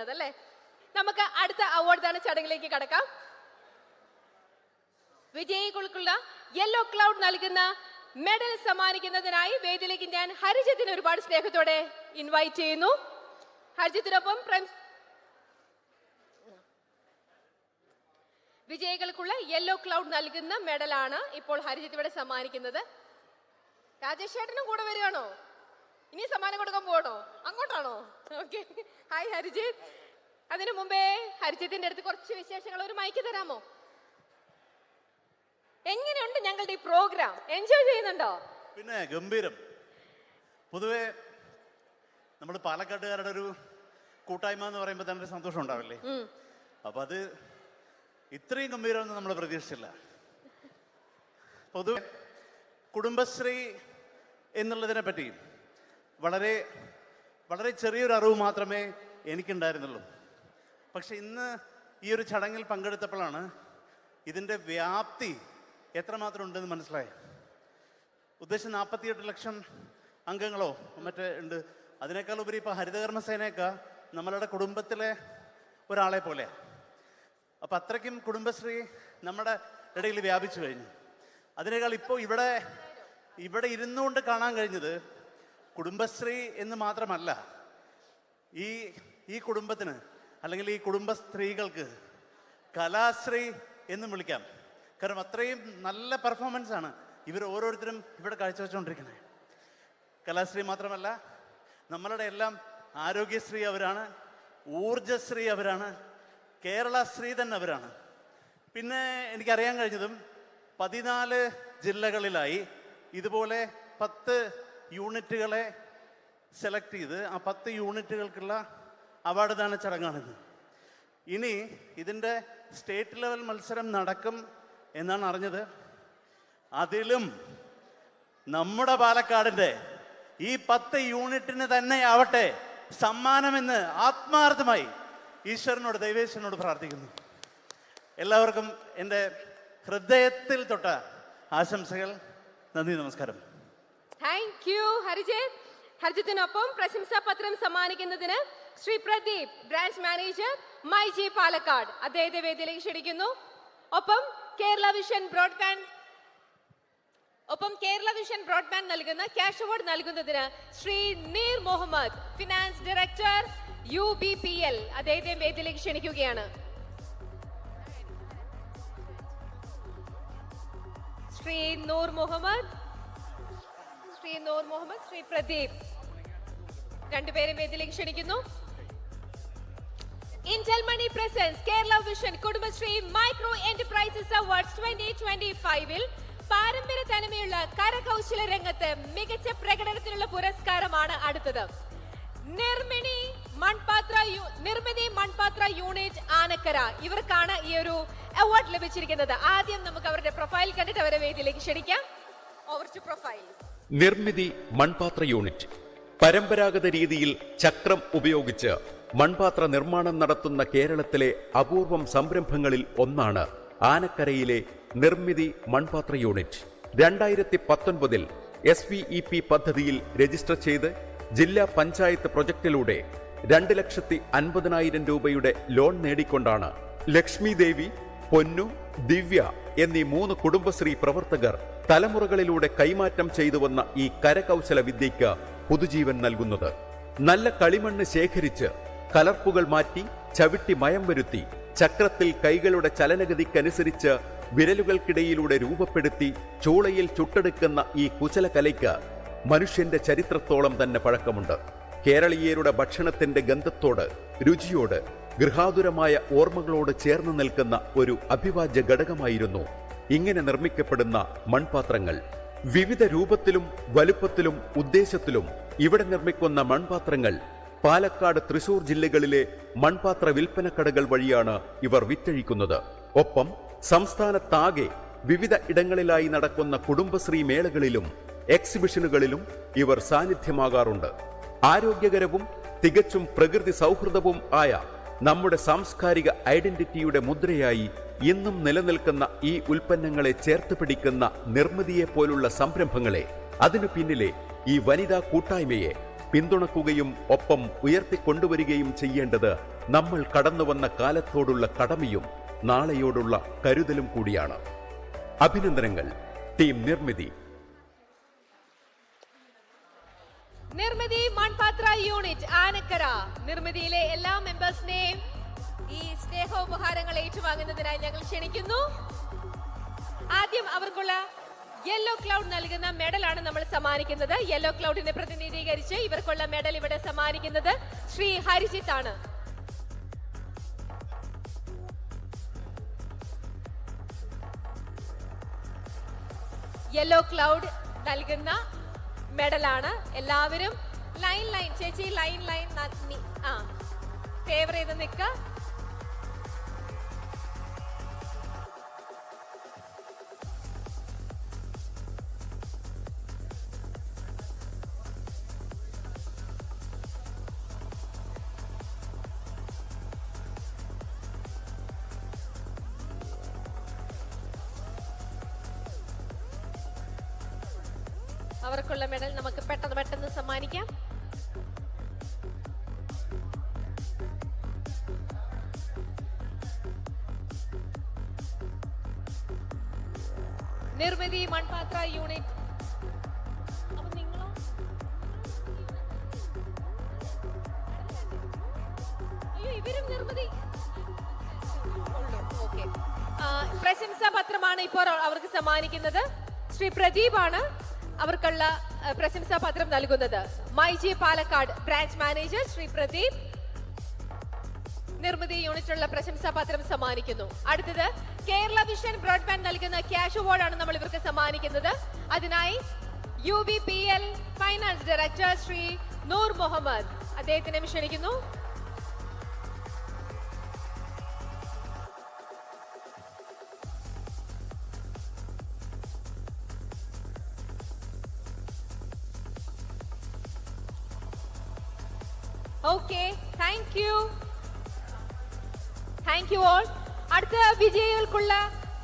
ചെയ്യണത് അല്ലേ? നമുക്ക് അടുത്ത അവാർഡ് ദാന ചടങ്ങിലേക്ക് കടക്കാം. വിജയികൾക്കുള്ള യെല്ലോ ക്ലൗഡ് നൽകുന്ന മെഡൽ സമ്മാനിക്കുന്നതിനായി വേദിയിലേക്ക് ഞാൻ ഹരിജിത്തിനെ ഒരുപാട് സ്നേഹത്തോടെ ഇൻവൈറ്റ് ചെയ്യുന്നു. ഹരിജിത്തിനൊപ്പം വിജയികൾക്കുള്ള യെല്ലോ ക്ലൗഡ് നൽകുന്ന മെഡലാണ് ഇപ്പോൾ ഹരിജിത്ത് ഇവിടെ സമ്മാനിക്കുന്നത്. രാജേഷ് ചേട്ടനും കൂടെ വരികയാണോ? ഇനി സമ്മാനം കൊടുക്കാൻ പോകണോ? അങ്ങോട്ടാണോ? ഓക്കെ. ഹായ് ഹരിജിത്ത്. അതിനു മുമ്പേ ഹരിജിത്തിന്റെ അടുത്ത് കുറച്ച് വിശേഷങ്ങൾ ഒരു മൈക്ക് തരാമോ? എങ്ങനെയുണ്ട് ഞങ്ങളുടെ ഈ പ്രോഗ്രാം? എൻജോയ് ചെയ്യുന്നുണ്ടോ? പിന്നെ ഗംഭീരം. പൊതുവെ നമ്മൾ പാലക്കാട്ടുകാരുടെ ഒരു കൂട്ടായ്മ എന്ന് പറയുമ്പോൾ തന്നെ ഒരു സന്തോഷം ഉണ്ടാവില്ലേ? അപ്പൊ അത് ഇത്രയും ഗംഭീരമെന്ന് നമ്മൾ പ്രതീക്ഷിച്ചില്ല. പൊതുവെ കുടുംബശ്രീ എന്നുള്ളതിനെ പറ്റി വളരെ വളരെ ചെറിയൊരു അറിവ് മാത്രമേ എനിക്കുണ്ടായിരുന്നുള്ളൂ. പക്ഷെ ഇന്ന് ഈ ഒരു ചടങ്ങിൽ പങ്കെടുത്തപ്പോഴാണ് ഇതിൻ്റെ വ്യാപ്തി എത്രമാത്രം ഉണ്ടെന്ന് മനസ്സിലായത്. ഉദ്ദേശം 48 ലക്ഷം അംഗങ്ങളോ മറ്റേ ഉണ്ട്. അതിനേക്കാൾ ഉപരി ഇപ്പോൾ ഹരിതകർമ്മസേനയൊക്കെ നമ്മളുടെ കുടുംബത്തിലെ ഒരാളെ പോലെയാണ്. അപ്പം അത്രയ്ക്കും കുടുംബശ്രീ നമ്മുടെ ഇടയിൽ വ്യാപിച്ചു കഴിഞ്ഞു. അതിനേക്കാൾ ഇപ്പോൾ ഇവിടെ ഇരുന്നുകൊണ്ട് കാണാൻ കഴിഞ്ഞത് കുടുംബശ്രീ എന്ന് മാത്രമല്ല, ഈ കുടുംബത്തിന് അല്ലെങ്കിൽ ഈ കുടുംബ സ്ത്രീകൾക്ക് കലാശ്രീ എന്നും വിളിക്കാം. കാരണം അത്രയും നല്ല പെർഫോമൻസ് ആണ് ഇവർ ഓരോരുത്തരും ഇവിടെ കാഴ്ചവെച്ചുകൊണ്ടിരിക്കുന്നത്. കലാശ്രീ മാത്രമല്ല, നമ്മളുടെ എല്ലാം ആരോഗ്യശ്രീ അവരാണ്, ഊർജശ്രീ അവരാണ്, കേരളശ്രീ തന്നെ അവരാണ്. പിന്നെ എനിക്കറിയാൻ കഴിഞ്ഞതും 14 ജില്ലകളിലായി ഇതുപോലെ 10 യൂണിറ്റുകളെ സെലക്ട് ചെയ്ത് ആ 10 യൂണിറ്റുകൾക്കുള്ള അവാർഡ് ദാന ചടങ്ങാണിത്. ഇനി ഇതിൻ്റെ സ്റ്റേറ്റ് ലെവൽ മത്സരം നടക്കും എന്നാണ് അറിഞ്ഞത്. അതിലും നമ്മുടെ പാലക്കാടിൻ്റെ ഈ 10 യൂണിറ്റിന് തന്നെ ആവട്ടെ സമ്മാനമെന്ന് ആത്മാർത്ഥമായി ഈശ്വരനോട് ദൈവേശ്വരനോട് പ്രാർത്ഥിക്കുന്നു. എല്ലാവർക്കും എൻ്റെ ഹൃദയത്തിൽ തൊട്ട ആശംസകൾ. നന്ദി, നമസ്കാരം. Thank you Harijith. ഹരിജിത്തിനൊപ്പം പ്രശംസാപത്രം സമ്മാനിക്കുന്നതിന് ശ്രീ പ്രദീപ്, ബ്രാഞ്ച് മാനേജർ മൈജി പാലക്കാട്, അദ്ദേഹത്തെ വേദിയിലേക്ക് ക്ഷണിക്കുന്നു. ഒപ്പം കേരള വിഷൻ ബ്രോഡ്ബാൻഡ് നൽകുന്ന ക്യാഷ് അവാർഡ് നൽകുന്നതിന് ശ്രീ നീർ മുഹമ്മദ്, ഫിനാൻസ് ഡയറക്ടർ UBPL, അദ്ദേഹത്തെ വേദിയിലേക്ക് ക്ഷണിക്കുകയാണ്. ശ്രീ നൂർ മുഹമ്മദ്, ശ്രീ പ്രദീപ്, രണ്ടുപേരും വേദിയിലേക്ക് ക്ഷണിക്കുന്നു. Indel money presents Kerala vision Kudumbashree micro enterprises awards 2025-ൽ പാരമ്പര്യ തനിമയുള്ള കരകൗശല രംഗത്ത് മികച്ച പ്രകടനത്തിനുള്ള പുരസ്കാരമാണ് അടുത്തത്. നിർമ്മിതി മൺപാത്ര യൂണിറ്റ് ആനക്കര, ഇവർക്കാണ് ഈ ഒരു അവാർഡ് ലഭിച്ചിരിക്കുന്നത്. ആദ്യം നമുക്ക് അവരുടെ പ്രൊഫൈൽ കണ്ടിട്ട് അവരെ വേദിയിലേക്ക് ക്ഷണിക്കാം. Over to profile. നിർമ്മിതി മൺപാത്ര യൂണിറ്റ് പരമ്പരാഗത രീതിയിൽ ചക്രം ഉപയോഗിച്ച് മൺപാത്ര നിർമ്മാണം നടത്തുന്ന കേരളത്തിലെ അപൂർവം സംരംഭങ്ങളിൽ ഒന്നാണ് ആനക്കരയിലെ നിർമ്മിതി മൺപാത്ര യൂണിറ്റ്. 2019-ൽ SVEP പദ്ധതിയിൽ രജിസ്റ്റർ ചെയ്ത് ജില്ലാ പഞ്ചായത്ത് പ്രൊജക്ടിലൂടെ 2,50,000 രൂപയുടെ ലോൺ നേടിക്കൊണ്ടാണ് ലക്ഷ്മി ദേവി, പൊന്നു, ദിവ്യ എന്നീ 3 കുടുംബശ്രീ പ്രവർത്തകർ തലമുറകളിലൂടെ കൈമാറ്റം ചെയ്തുവന്ന ഈ കരകൗശല വിദ്യയ്ക്ക് പുതുജീവൻ നൽകുന്നത്. നല്ല കളിമണ്ണ് ശേഖരിച്ച് കലർപ്പുകൾ മാറ്റി ചവിട്ടി മയം വരുത്തി ചക്രത്തിൽ കൈകളുടെ ചലനഗതിക്കനുസരിച്ച് വിരലുകൾക്കിടയിലൂടെ രൂപപ്പെടുത്തി ചൂളയിൽ ചുട്ടെടുക്കുന്ന ഈ കുശലകലയ്ക്ക് മനുഷ്യന്റെ ചരിത്രത്തോളം തന്നെ പഴക്കമുണ്ട്. കേരളീയരുടെ ഭക്ഷണത്തിന്റെ ഗന്ധത്തോട്, രുചിയോട്, ഗൃഹാതുരമായ ഓർമ്മകളോട് ചേർന്ന് നിൽക്കുന്ന ഒരു അഭിവാജ്യ ഘടകമായിരുന്നു ഇങ്ങനെ നിർമ്മിക്കപ്പെടുന്ന മൺപാത്രങ്ങൾ. വിവിധ രൂപത്തിലും വലുപ്പത്തിലും ഉദ്ദേശത്തിലും ഇവിടെ നിർമ്മിക്കുന്ന മൺപാത്രങ്ങൾ പാലക്കാട്, തൃശൂർ ജില്ലകളിലെ മൺപാത്ര വിൽപ്പനക്കടകൾ വഴിയാണ് ഇവർ വിറ്റഴിക്കുന്നത്. ഒപ്പം സംസ്ഥാനത്താകെ വിവിധ ഇടങ്ങളിലായി നടക്കുന്ന കുടുംബശ്രീ മേളകളിലും എക്സിബിഷനുകളിലും ഇവർ സാന്നിധ്യമാകാറുണ്ട്. ആരോഗ്യകരവും തികച്ചും പ്രകൃതി സൗഹൃദവും ആയ നമ്മുടെ സാംസ്കാരിക ഐഡന്റിറ്റിയുടെ മുദ്രയായി ഇന്നും നിലനിൽക്കുന്ന ഈ ഉൽപ്പന്നങ്ങളെ ചേർത്ത് പിടിക്കുന്ന നിർമ്മിതിയെ പോലുള്ള സംരംഭങ്ങളെ, അതിനു പിന്നിലെ ഈ വനിതാ കൂട്ടായ്മയെ പിന്തുണക്കുകയും ഒപ്പം ഉയർത്തിക്കൊണ്ടുവരികയും ചെയ്യേണ്ടത് നമ്മൾ കടന്നുവന്ന കാലത്തോടുള്ള കടമയും നാളെയോടുള്ള കരുതലും കൂടിയാണ്. അഭിനന്ദനങ്ങൾ ടീം നിർമ്മിതി. നിർമ്മിതി മൺപാത്ര യൂണിറ്റ് ആനക്കര. നിർമ്മിതിയിലെ എല്ലാ മെമ്പേഴ്സിനെയും ഈ സ്നേഹോപഹാരങ്ങൾ ഏറ്റുവാങ്ങുന്നതിനായി ഞങ്ങൾ ക്ഷണിക്കുന്നു. ആദ്യം അവർക്കുള്ള യെല്ലോ ക്ലൗഡ് നൽകുന്ന മെഡലാണ് നമ്മൾ സമ്മാനിക്കുന്നത്. യെല്ലോ ക്ലൗഡിനെ പ്രതിനിധീകരിച്ച് ഇവർക്കുള്ള മെഡൽ ഇവിടെ സമ്മാനിക്കുന്നത് ശ്രീ ഹരിജിത്ത് ആണ്. യെല്ലോ ക്ലൗഡ് നൽകുന്ന മെഡലാണ്. എല്ലാവരും ലൈൻ ചേച്ചി ലൈൻ ഫേവർ ചെയ്ത് നിൽക്ക. അവർക്കുള്ള മെഡൽ നമുക്ക് പെട്ടെന്ന് സമ്മാനിക്കാം. നിർമ്മിതി മൺപാത്ര യൂണിറ്റ്. അപ്പൊ നിങ്ങളോ? അയ്യോ, ഇവരും നിർമ്മിതി. ഓക്കെ, പ്രശംസാ പത്രമാണ് ഇപ്പോൾ അവർക്ക് സമ്മാനിക്കുന്നത്. ശ്രീ പ്രദീപ് ആണ് അവർക്കുള്ള പ്രശംസാ പത്രം നൽകുന്നത്. മൈജി പാലക്കാട് ബ്രാഞ്ച് മാനേജർ ശ്രീ പ്രദീപ് നിർമ്മിതി യൂണിറ്റുള്ള പ്രശംസാ പത്രം സമ്മാനിക്കുന്നു. അടുത്തത് കേരള വിഷൻ ബ്രോഡ്ബാൻഡ് നൽകുന്ന ക്യാഷ് അവാർഡാണ് നമ്മൾ ഇവർക്ക് സമ്മാനിക്കുന്നത്. അതിനായി UBPL ഫൈനാൻസ് ഡയറക്ടർ ശ്രീ നൂർ മുഹമ്മദ് അദ്ദേഹത്തിനെ ക്ഷണിക്കുന്നു. Okay, thank you all. അടുത്ത വിജയികൾക്കുള്ള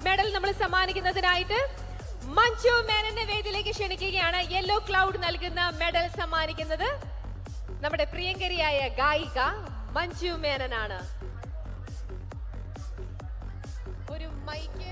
മെഡൽ നമ്മൾ സമ്മാനിക്കുന്നതിനായിട്ട് മഞ്ജു മേനനെ വേദിയിലേക്ക് ക്ഷണിക്കുകയാണ്. യെല്ലോ ക്ലൗഡ് നൽകുന്ന മെഡൽ സമ്മാനിക്കുന്നത് നമ്മുടെ പ്രിയങ്കരിയായ ഗായിക മഞ്ജു മേനനാണ്. ഒരു മൈക്ക്